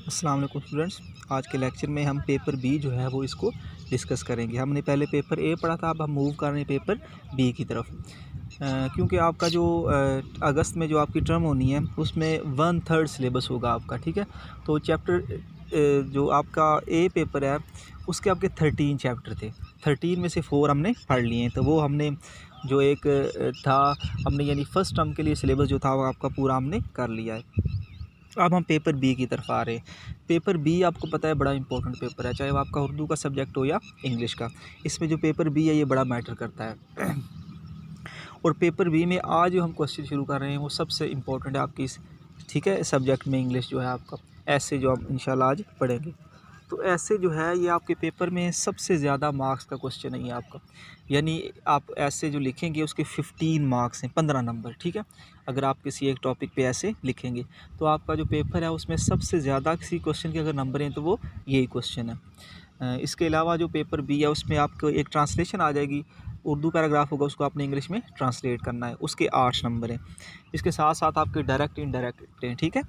अस्सलाम वालेकुम स्टूडेंट्स। आज के लेक्चर में हम पेपर बी जो है वो इसको डिस्कस करेंगे। हमने पहले पेपर ए पढ़ा था, अब हम मूव कर रहे हैं पेपर बी की तरफ। क्योंकि आपका जो अगस्त में जो आपकी टर्म होनी है उसमें 1/3 सिलेबस होगा आपका, ठीक है। तो चैप्टर जो आपका ए पेपर है उसके आपके 13 चैप्टर थे। 13 में से 4 हमने पढ़ लिए हैं। तो वो हमने जो एक था हमने यानी फ़र्स्ट टर्म के लिए सिलेबस जो था वो आपका पूरा हमने कर लिया है। अब हम पेपर बी की तरफ आ रहे हैं। पेपर बी आपको पता है बड़ा इंपॉर्टेंट पेपर है, चाहे वो आपका उर्दू का सब्जेक्ट हो या इंग्लिश का। इसमें जो पेपर बी है ये बड़ा मैटर करता है। और पेपर बी में आज जो हम क्वेश्चन शुरू कर रहे हैं वो सबसे इम्पोर्टेंट है आपकी इस, ठीक है, सब्जेक्ट में इंग्लिश जो है आपका ऐसे जो हम इंशाल्लाह आज पढ़ेंगे। तो ऐसे जो है ये आपके पेपर में सबसे ज़्यादा मार्क्स का क्वेश्चन है ये आपका, यानी आप ऐसे जो लिखेंगे उसके 15 मार्क्स हैं, 15 नंबर, ठीक है। अगर आप किसी एक टॉपिक पे ऐसे लिखेंगे तो आपका जो पेपर है उसमें सबसे ज़्यादा किसी क्वेश्चन के अगर नंबर हैं तो वो यही क्वेश्चन है। इसके अलावा जो पेपर बी है उसमें आपको एक ट्रांसलेशन आ जाएगी, उर्दू पैराग्राफ होगा उसको आपने इंग्लिश में ट्रांसलेट करना है, उसके 8 नंबर हैं। इसके साथ साथ आपके डायरेक्ट इनडायरेक्ट हैं, ठीक है।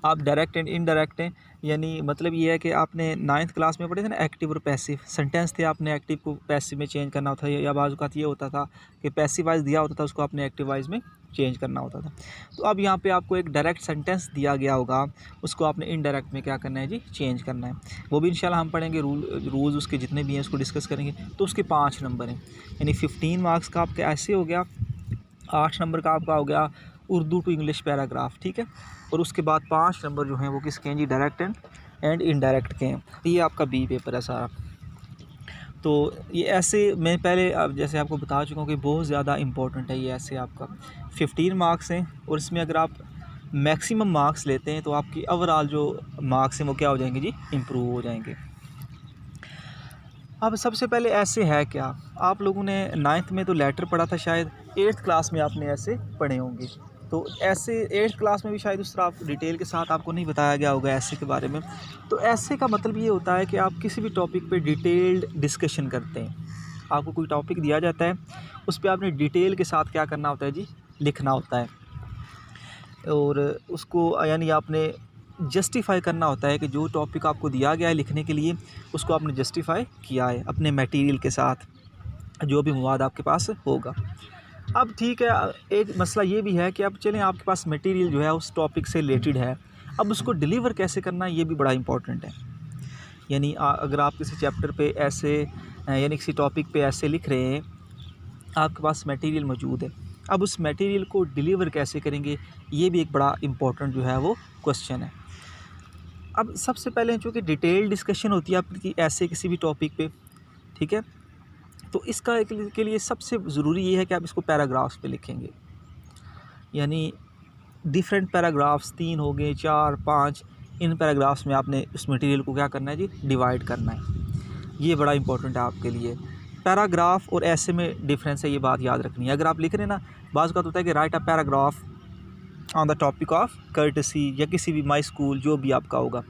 आप डायरेक्ट एंड इनडायरेक्ट हैं, यानी मतलब ये है कि आपने 9th क्लास में पढ़े थे ना एक्टिव और पैसिव सेंटेंस थे, आपने एक्टिव को पैसिव में चेंज करना होता है, या बाज़ औक़ात ये होता था कि पैसिव वाइज दिया होता था उसको आपने एक्टिव वाइज में चेंज करना होता था। तो अब यहाँ पे आपको एक डायरेक्ट सेंटेंस दिया गया होगा, उसको आपने इनडायरेक्ट में क्या करना है जी, चेंज करना है। वो भी इंशाल्लाह हम पढ़ेंगे, रूल्स उसके जितने भी हैं उसको डिस्कस करेंगे। तो उसके 5 नंबर हैं, यानी 15 मार्क्स का आपका ऐसे हो गया, 8 नंबर का आपका हो गया उर्दू टू इंग्लिश पैराग्राफ, ठीक है। और उसके बाद 5 नंबर जो हैं वो किसके हैं जी, डायरेक्ट एंड इनडायरेक्ट के हैं। ये आपका बी पेपर है सारा। तो ये ऐसे मैं पहले अब जैसे आपको बता चुका हूँ कि बहुत ज़्यादा इंपॉर्टेंट है ये ऐसे आपका 15 मार्क्स हैं, और इसमें अगर आप मैक्सिमम मार्क्स लेते हैं तो आपकी ओवरऑल जो मार्क्स हैं वो क्या हो जाएंगे जी, इम्प्रूव हो जाएंगे। अब सबसे पहले ऐसे है क्या, आप लोगों ने 9th में तो लेटर पढ़ा था, शायद 8th क्लास में आपने ऐसे पढ़े होंगे। तो ऐसे 8th क्लास में भी शायद उस तरह आप डिटेल के साथ आपको नहीं बताया गया होगा ऐसे के बारे में। तो ऐसे का मतलब ये होता है कि आप किसी भी टॉपिक पे डिटेल्ड डिस्कशन करते हैं। आपको कोई टॉपिक दिया जाता है, उस पर आपने डिटेल के साथ क्या करना होता है जी, लिखना होता है। और उसको यानी आपने जस्टिफ़ाई करना होता है कि जो टॉपिक आपको दिया गया है लिखने के लिए उसको आपने जस्टिफ़ाई किया है अपने मटेरियल के साथ, जो भी मवाद आपके पास होगा। अब ठीक है, एक मसला ये भी है कि अब चलें आपके पास मटेरियल जो है उस टॉपिक से रिलेटेड है, अब उसको डिलीवर कैसे करना है ये भी बड़ा इंपॉर्टेंट है। यानी अगर आप किसी चैप्टर पे ऐसे यानी किसी टॉपिक पे ऐसे लिख रहे हैं, आपके पास मटेरियल मौजूद है, अब उस मटेरियल को डिलीवर कैसे करेंगे ये भी एक बड़ा इंपॉर्टेंट जो है वो क्वेश्चन है। अब सबसे पहले चूँकि डिटेल डिस्कशन होती है आपकी ऐसे किसी भी टॉपिक पे, ठीक है। तो इसका के लिए सबसे ज़रूरी ये है कि आप इसको पैराग्राफ्स पे लिखेंगे, यानी डिफरेंट पैराग्राफ्स 3 हो गए, 4, 5, इन पैराग्राफ्स में आपने उस मटेरियल को क्या करना है जी, डिवाइड करना है। ये बड़ा इंपॉर्टेंट है आपके लिए। पैराग्राफ और ऐसे में डिफरेंस है, ये बात याद रखनी है। अगर आप लिख रहे हैं ना, बाज़ का होता है कि right a paragraph on the topic of courtesy या किसी भी माई स्कूल जो भी आपका होगा।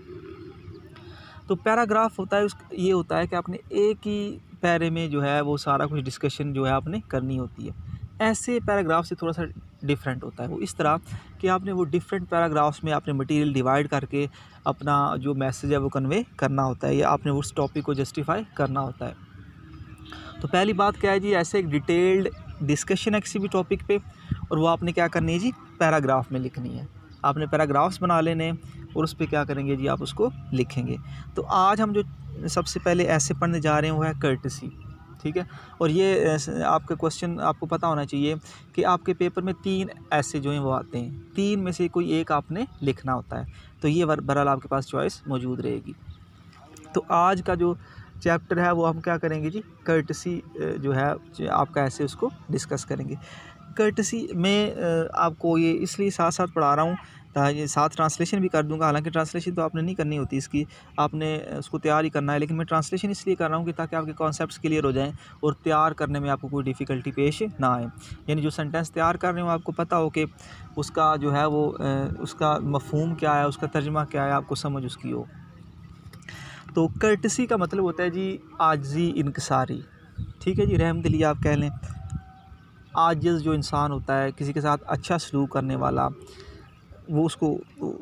तो पैराग्राफ होता है ये होता है कि आपने एक ही पैरे में जो है वो सारा कुछ डिस्कशन जो है आपने करनी होती है। ऐसे पैराग्राफ से थोड़ा सा डिफरेंट होता है वो इस तरह कि आपने वो डिफरेंट पैराग्राफ्स में आपने मटेरियल डिवाइड करके अपना जो मैसेज है वो कन्वे करना होता है, या आपने उस टॉपिक को जस्टिफाई करना होता है। तो पहली बात क्या है जी, ऐसे एक डिटेल्ड डिस्कशन है किसी भी टॉपिक पे, और वो आपने क्या करनी है जी, पैराग्राफ में लिखनी है। आपने पैराग्राफ्स बना लेने और उस पर क्या करेंगे जी, आप उसको लिखेंगे। तो आज हम जो सबसे पहले ऐसे पढ़ने जा रहे हैं वो है कर्टसी, ठीक है। और ये आपका क्वेश्चन आपको पता होना चाहिए कि आपके पेपर में 3 ऐसे जो हैं वो आते हैं, 3 में से कोई एक आपने लिखना होता है। तो ये बहरहाल आपके पास चॉइस मौजूद रहेगी। तो आज का जो चैप्टर है वो हम क्या करेंगे जी, कर्टसी जो है आपका ऐसे उसको डिस्कस करेंगे। कर्टसी में आपको ये इसलिए साथ साथ पढ़ा रहा हूँ ताकि साथ ट्रांसलेशन भी कर दूंगा, हालांकि ट्रांसलेशन तो आपने नहीं करनी होती इसकी, आपने उसको तैयार ही करना है, लेकिन मैं ट्रांसलेशन इसलिए कर रहा हूँ कि ताकि आपके कॉन्सेप्ट्स क्लियर हो जाएं और तैयार करने में आपको कोई डिफ़िकल्टी पेश ना आए। यानी जो सेंटेंस तैयार कर रहे हो आपको पता हो कि उसका जो है वो उसका मफ़हूम क्या है, उसका तर्जमा क्या है, आपको समझ उसकी हो। तो कर्टसी का मतलब होता है जी आजिज़ी इनकसारी, ठीक है जी, रहमदिली आप कह लें। आजिज़ जो इंसान होता है, किसी के साथ अच्छा सलूक करने वाला, वो उसको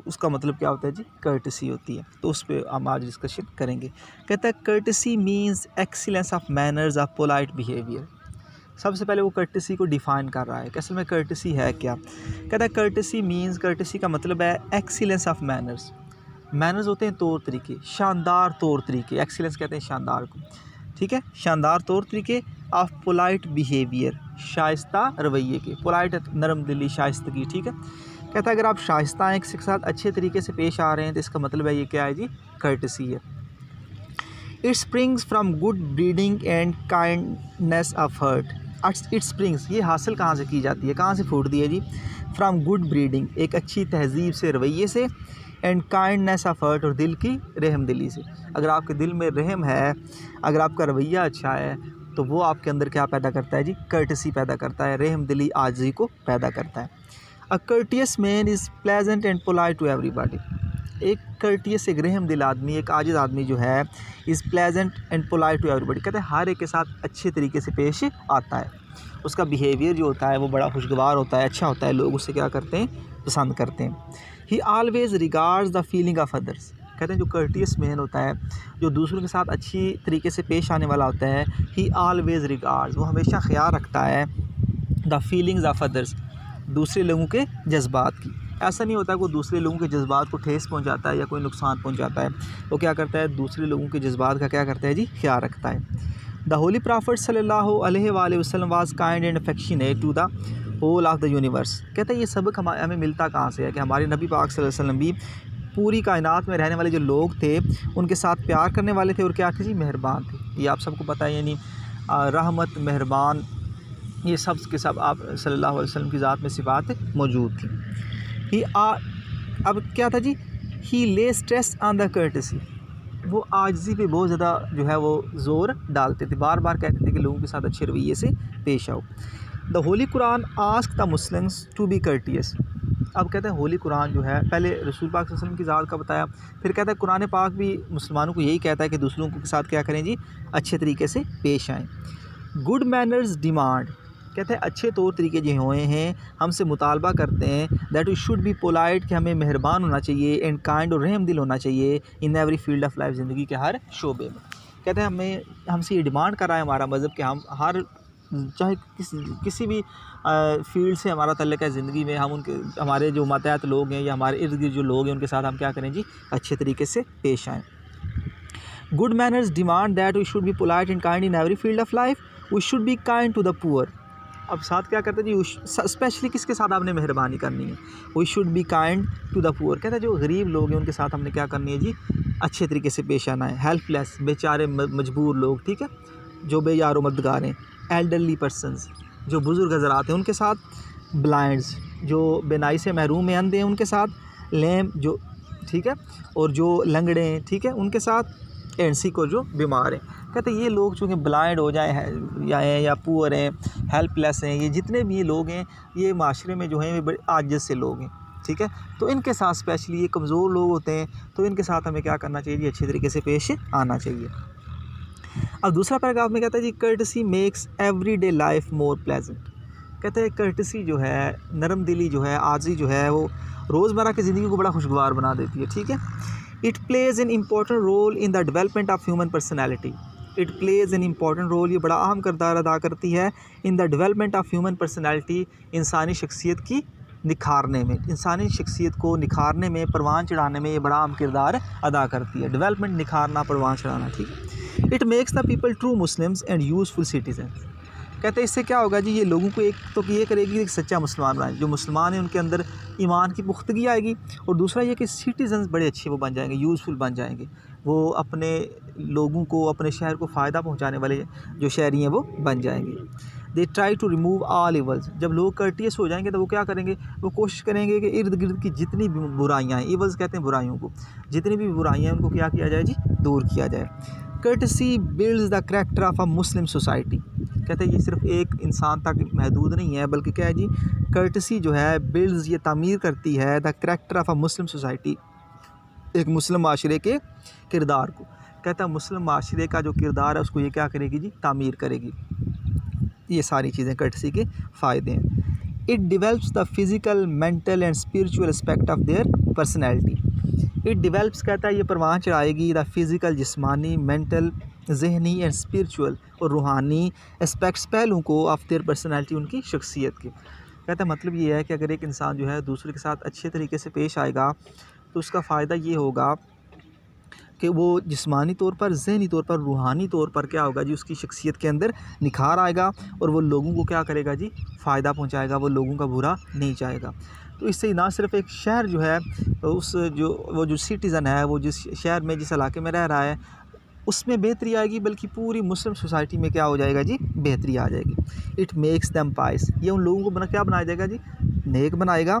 उसका मतलब क्या होता है जी, कर्टसी होती है। तो उस पर हम आज डिस्कशन करेंगे। कहता है courtesy means excellence of manners of polite behaviour. सबसे पहले वो कर्टसी को डिफ़ाइन कर रहा है कि असल में कर्टसी है क्या। कहता है कर्टसी मीन्स, कर्टसी का मतलब है एक्सीलेंस ऑफ मैनर्स। मैनर्स होते हैं तौर तरीके, शानदार तौर तरीके, एक्सीलेंस कहते हैं शानदार को, ठीक है, शानदार तौर तरीके ऑफ पोलाइट बिहेवियर, शाइस्ता रवैये के, पोलाइट नरम दिली, शाइस्तगी, ठीक है। कहता है अगर आप शाइस्ता हैं, किसी के साथ अच्छे तरीके से पेश आ रहे हैं, तो इसका मतलब है ये क्या है जी, कर्टसी है। It springs from good breeding and kindness of heart. It springs, ये हासिल कहाँ से की जाती है, कहाँ से फूटती है जी, फ्राम गुड ब्रीडिंग, एक अच्छी तहजीब से, रवैये से, एंड काइंडनेस ऑफ हर्ट, और दिल की रहम दिली से। अगर आपके दिल में रहम है, अगर आपका रवैया अच्छा है, तो वो आपके अंदर क्या पैदा करता है जी, कर्टसी पैदा करता है, रहम दिली, आजिज़ी को पैदा करता है। A courteous man is pleasant and polite to everybody. एक कर्टियस, एक रहम दिल आदमी, एक आजिज़ आदमी जो है, is pleasant and polite to everybody, कहते हैं हर एक के साथ अच्छे तरीके से पेश आता है। उसका बिहेवियर जो होता है वो बड़ा खुशगवार होता है, अच्छा होता है, लोग उससे क्या करते हैं, पसंद करते हैं। ही always regards the feeling of others. कहते हैं जो कर्टियस मैन होता है, जो दूसरों के साथ अच्छी तरीके से पेश आने वाला होता है, ही ऑलवेज रिगार्ड्स, वो हमेशा ख्याल रखता है, द फीलिंग्स ऑफ अदर्स, दूसरे लोगों के जज्बात की। ऐसा नहीं होता कि वो दूसरे लोगों के जज्बात को ठेस पहुंचाता है या कोई नुकसान पहुंचाता है। वो क्या करता है, दूसरे लोगों के जज्बात का क्या करता है जी, ख्याल रखता है। द होली प्रॉफिट सल्लल्लाहु अलैहि वसल्लम was kind and affectionate to the whole of the universe. कहते हैं ये सबक हमें मिलता कहाँ से है कि हमारे नबी पाक सल्लल्लाहु अलैहि वसल्लम भी पूरी कायनात में रहने वाले जो लोग थे उनके साथ प्यार करने वाले थे, और क्या थे जी, मेहरबान थे। ये आप सबको पता है, यानी रहमत, मेहरबान, ये सब के सब आप सल्लल्लाहु अलैहि वसल्लम की ज़ात में सिफात मौजूद थी। अब क्या था जी, ही ले स्ट्रेस ऑन द कर्टसी, वो आजिज़ी पे बहुत ज़्यादा जो है वो ज़ोर डालते थे, बार बार कहते थे कि लोगों के साथ अच्छे रवैये से पेश आओ। The holy Quran ask the Muslims to be courteous. अब कहते हैं होली कुरान जो है, पहले रसूल पाक सल्लल्लाहु अलैहि वसल्लम की ज़ात का बताया, फिर कहता है कुरान पाक भी मुसलमानों को यही कहता है कि दूसरों के साथ क्या करें जी, अच्छे तरीके से पेश आएँ। गुड मैनर्स डिमांड, कहते हैं अच्छे तौर तरीके जो हुए हैं हमसे मुतालबा करते हैं, that we should be polite, कि हमें मेहरबान होना चाहिए, एंड काइंड, और रहम दिल होना चाहिए, इन एवरी फील्ड ऑफ लाइफ, ज़िंदगी के हर शोबे में। कहते हैं हमसे ये डिमांड कर रहा है हमारा मज़हब कि हम हर, चाहे किसी भी फील्ड से हमारा तल्लुक़ है ज़िंदगी में, हम उनके, हमारे जो मातहत लोग हैं या हमारे इर्द गिर्द जो लोग हैं उनके साथ हम क्या करें जी, अच्छे तरीके से पेश आएँ। Good manners demand that we should be polite and kind in every field of life, we should be kind to the poor. अब साथ क्या करते हैं जी, स्पेशली किसके साथ आपने मेहरबानी करनी है, we should be kind to the poor. कहते हैं जो गरीब लोग हैं उनके साथ हमने क्या करनी है जी, अच्छे तरीके से पेश आना है। हेल्पलेस, बेचारे मजबूर लोग, ठीक है, जो बेयारो मददगार हैं। एल्डरली पर्सनस, जो बुज़ुर्ग हज़रात हैं उनके साथ। ब्लाइंड्स, जो बेनाई से महरूम हैं, अंधे हैं उनके साथ। लेम, जो ठीक है, और जो लंगड़े हैं, ठीक है, उनके साथ। एनसी को, जो बीमार हैं। कहते हैं ये लोग चूँकि ब्लाइंड हो जाए या पुअर हैं, हेल्पलेस हैं, ये जितने भी ये लोग हैं, ये माशरे में जो हैं ये बड़े आजिज़ से लोग हैं, ठीक है। तो इनके साथ स्पेशली ये कमज़ोर लोग होते हैं, तो इनके साथ हमें क्या करना चाहिए जी, अच्छे तरीके से पेश आना चाहिए। अब दूसरा पैराग्राफ में कहता है जी, courtesy makes everyday life more pleasant. कहते हैं कर्टसी जो है, नरम दिली जो है, आजी जो है, वो रोज़मर्रा की ज़िंदगी को बड़ा खुशगवार बना देती है, ठीक है। It plays an important role in the development of human personality. It plays an important role, ये बड़ा अहम किरदार अदा करती है, in the development of human personality, इंसानी शख्सियत की निखारने में, इंसानी शख्सियत को निखारने में, परवान चढ़ाने में ये बड़ा अहम किरदार अदा करती है। डेवलपमेंट, निखारना, परवान चढ़ाना, ठीक है। It makes the people true Muslims and useful citizens. कहते हैं इससे क्या होगा जी, ये लोगों को एक तो ये करेगी कि सच्चा मुसलमान बनाए, जो मुसलमान हैं उनके अंदर ईमान की पुख्तगी आएगी, और दूसरा ये कि सिटीजन्स बड़े अच्छे वो बन जाएंगे, यूज़फुल बन जाएंगे, वो अपने लोगों को, अपने शहर को फ़ायदा पहुंचाने वाले जो शहरी हैं वो बन जाएंगे। They try to remove all evils. जब लोग कर्टियस हो जाएंगे तो वो क्या करेंगे, वो कोशिश करेंगे कि इर्द गिर्द की जितनी भी बुराइयाँ हैं, इवल्स कहते हैं बुराइयों को, जितनी भी बुराइयाँ हैं उनको क्या किया जाए जी, दूर किया जाए। Courtesy builds the character of a Muslim society. कहते हैं ये सिर्फ एक इंसान तक महदूद नहीं है, बल्कि क्या है जी, कर्टसी जो है बिल्ड्स, ये तामीर करती है the character of a Muslim society, एक मुस्लिम माशरे के किरदार को। कहता है मुस्लिम माशरे का जो किरदार है उसको ये क्या करेगी जी, तामीर करेगी। ये सारी चीज़ें कर्टसी के फ़ायदे हैं। It develops the physical mental and spiritual aspect of their personality. It develops कहता है ये परवान चढ़ाएगी द फिज़िकल जिस्मानी मेंटल ज़हनी एंड स्पिरिचुअल और रूहानी एस्पेक्ट्स पहलुओं को ऑफ देयर पर्सनैलिटी उनकी शख्सियत के। कहता है मतलब ये है कि अगर एक इंसान जो है दूसरे के साथ अच्छे तरीके से पेश आएगा तो उसका फ़ायदा ये होगा कि वो जिस्मानी तौर पर, ज़हनी तौर पर, रूहानी तौर पर क्या होगा जी, उसकी शख्सियत के अंदर निखार आएगा और वो लोगों को क्या करेगा जी, फ़ायदा पहुंचाएगा, वो लोगों का बुरा नहीं चाहेगा। तो इससे ना सिर्फ एक शहर जो है उस वो जो सिटीज़न है वो जिस शहर में जिस इलाके में रह रहा है उसमें बेहतरी आएगी, बल्कि पूरी मुस्लिम सोसाइटी में क्या हो जाएगा जी, बेहतरी आ जाएगी। इट मेक्स देम पाइस, ये उन लोगों को क्या बनाया जाएगा जी, नेक बनाएगा,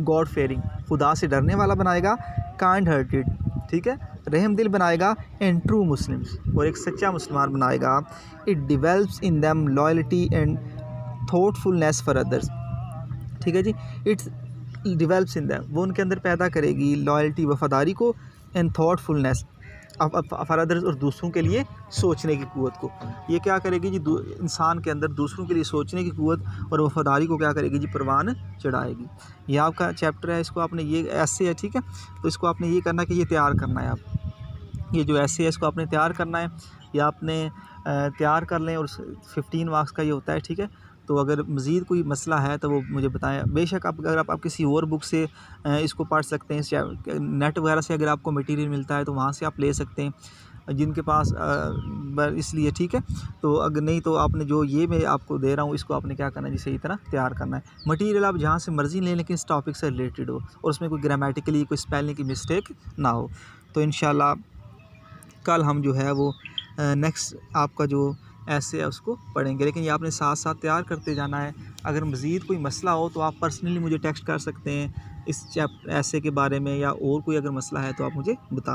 गॉड फेयरिंग, खुदा से डरने वाला बनाएगा, काइंड हार्टेड, ठीक है, रहम दिल बनाएगा, एंड ट्रू मुस्लिम्स, और एक सच्चा मुसलमान बनाएगा। It develops in them loyalty and thoughtfulness for others, ठीक है जी। इट डिवेल्प्स इन देम, वो उनके अंदर पैदा करेगी लॉयल्टी, वफादारी को, एंड थॉटफुलनेस फॉर अदर्स, और दूसरों के लिए सोचने की क़ुव्वत को। ये क्या करेगी जी, इंसान के अंदर दूसरों के लिए सोचने की क़ुव्वत और वफादारी को क्या करेगी जी, परवान चढ़ाएगी। ये आपका चैप्टर है, इसको आपने ये ऐसे है, ठीक है, तो इसको आपने ये करना है कि ये तैयार करना है। आप ये जो ऐसे है इसको आपने तैयार करना है, या आपने तैयार कर लें, और 15 मार्क्स का ये होता है, ठीक है। तो अगर मज़ीद कोई मसला है तो वो मुझे बताएं। बेशक अगर आप किसी और बुक से इसको पढ़ सकते हैं, नेट वगैरह से अगर आपको मटेरियल मिलता है तो वहाँ से आप ले सकते हैं जिनके पास, इसलिए ठीक है। तो अगर नहीं तो आपने जो ये मैं आपको दे रहा हूँ इसको आपने क्या करना है जी, सही तरह तैयार करना है। मटेरियल आप जहाँ से मर्ज़ी लें, लेकिन इस टॉपिक से रिलेटेड हो और उसमें कोई ग्रामेटिकली कोई स्पेलिंग की मिस्टेक ना हो। तो इंशाल्लाह कल हम जो है वो नेक्स्ट आपका जो ऐसे है उसको पढ़ेंगे, लेकिन ये आपने साथ साथ तैयार करते जाना है। अगर मज़ीद कोई मसला हो तो आप पर्सनली मुझे टेक्स्ट कर सकते हैं इस ऐसे के बारे में, या और कोई अगर मसला है तो आप मुझे बता